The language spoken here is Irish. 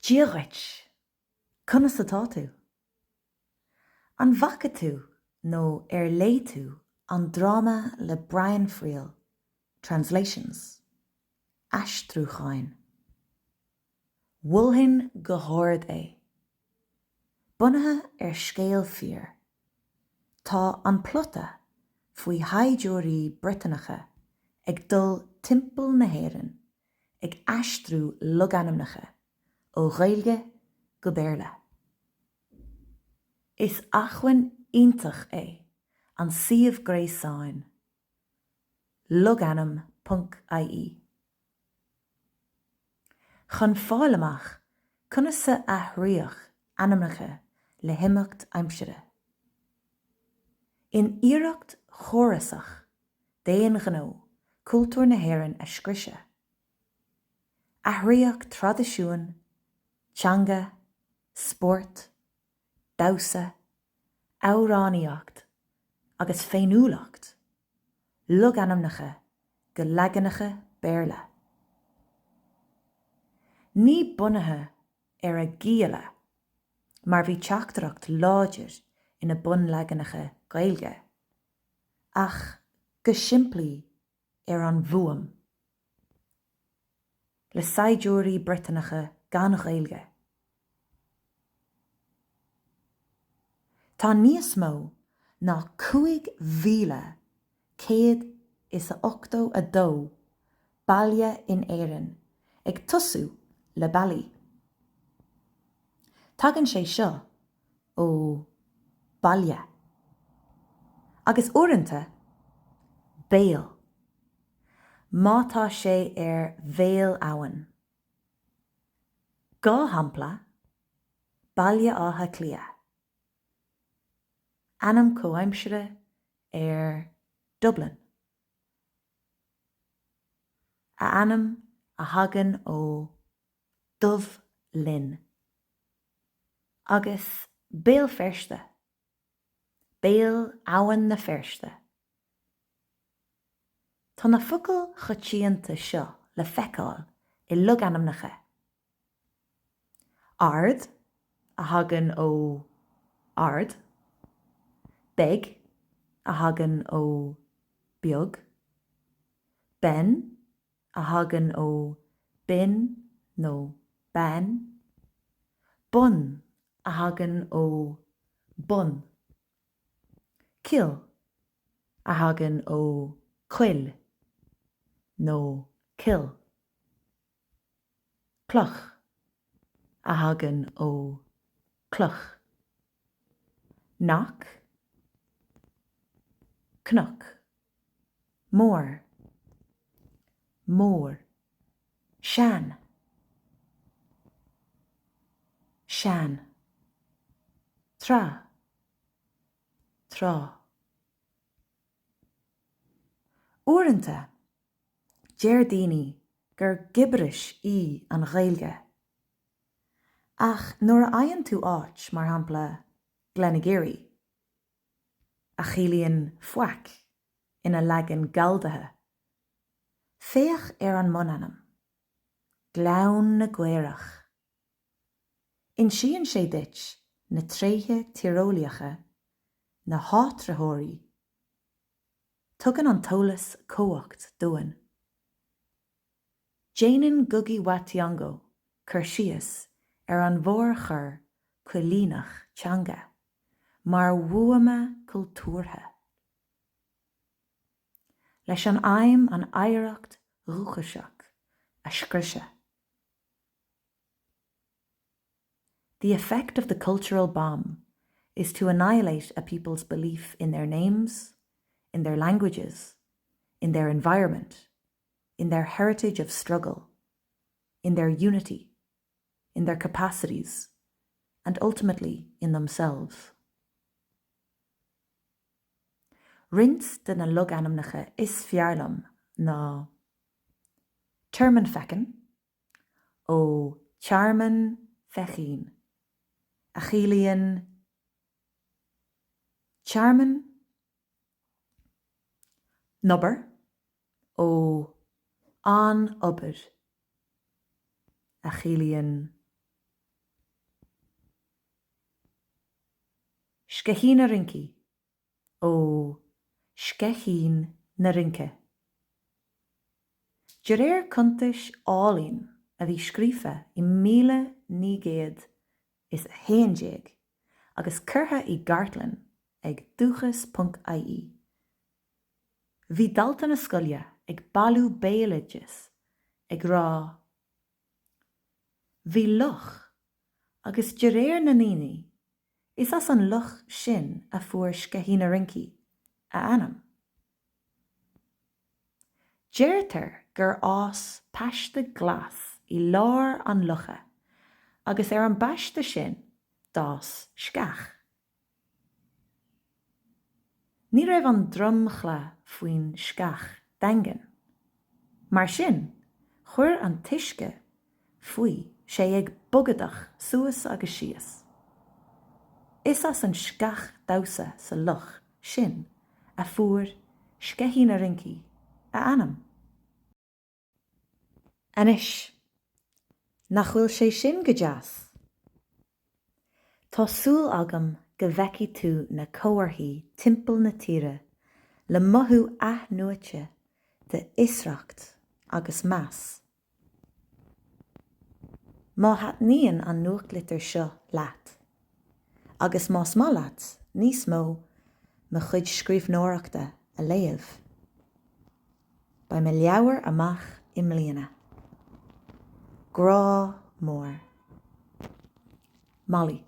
Díoghait, conas atá tú. An bhaca tú nó lé tú an drama le Brian Friel, Translations, Aistrúchain. Bhuailfinn go háirid é. Bunathe scéal fíor. Tá an plota faoi haidiúirí Britainacha ag dul timpeall na hÉireann ag aistrú loganimneacha ó Ghaeilge go Béarla. Is achhainn iontach é an siomh gréasáin loganim.ie. Chun fáil amach conas sa aithríoch animneacha le himimeacht aimsire. In iarracht chórasach déan gnó cultúr na hÉireann a scrise. Aithríoch tradiisiún, teanga, sport, damhsa, amhránaíocht agus féinúlacht, loganimneacha go leaganacha Béarla. Ní bunathe a giala, mar bhí teachtareacht láidir ina bun leaganacha Gaeilge, ach go simplí an bhuam. Le saidiúirí Britainacha gan Ghaeilge. Tá níos mó ná 5,182 baile in Éireann ag tosú le bailí. Tagann sé seo ó baile. Agus uaireanta, béal. Mátá sé béal abhainn. Gá hampla, baile átha clia. Anam comhaimsire Dublin. A anam a hagan ó Dublin. Agus béal feirste. Béal abhainn na feirste. Tá na focail choitianta seo le feiceáil I loganimneacha. Ard a hagan ó ard. Beg a hagan ó beag. Ben a hagan ó bin nó ben. Bun a hagan ó bun. Kill a hagan ó cuil nó kill. Cloch a hagan ó cloch. Knock, knock. Mór, mór. Shan, shan. Tra, trá. Uaireanta, deir daoine gur gibris an Ghaeilge. Ach nuair a aigheann tú áit mar hampla Glenagiri, a chilíonn foic ina leagan galdathe, féach an munanam, glán na gcuireach. Insíonn sé duit na tréithe tíreolaíocha na háitritheoirí. Tugann an tolas cóhacht dúin. Déanann gugi Watiango chur síos an bhór chur cuilínach teanga, mar bhuama cultúrtha. Leis an aim an éireacht rúchaseach a scrise. The effect of the cultural bomb is to annihilate a people's belief in their names, in their languages, in their environment, in their heritage of struggle, in their unity, in their capacities, and ultimately in themselves. Rint de na loganimneacha is fearlam ná Terman fecin ó Charman fechin. A chilíonn Charman nubber ó an obair. A chilíonn Scehín na rinci, ó scehín na rince. De réir contais álín a bhí scríofa I 1911 agus curtha I Gartlan ag dúchas.ie. Bhí dalta na scoile ag bailú béalaidis ag rá. Bhí luch agus de réir na naoine is as an luch sin a fuair scehín na rinci a anam. Deirtear gur ás peiste glas I lár an lucha agus ar an baiste sin dás scach. Ní raibh an dromchla faoin scach dangan, mar sin chuir an tuisce faoi sé ag bogadach suas agus síos. Is as an scach damhsa sa luch sin a fuair scehín na rinci a anam. Anis, nach bhfuil sé sin go deas. Tá súil agam go bheici tú na comharthaí timpeall na tíre le mothú aithnuaite de Iasracht agus meas. Má heatnaíonn an NUACHTLITIR seo leat, agus más má leat níos mó mo chuid scríbhneoireachta a léamh. Ba me leabhar amach I mbliana. Grá mór. Molly.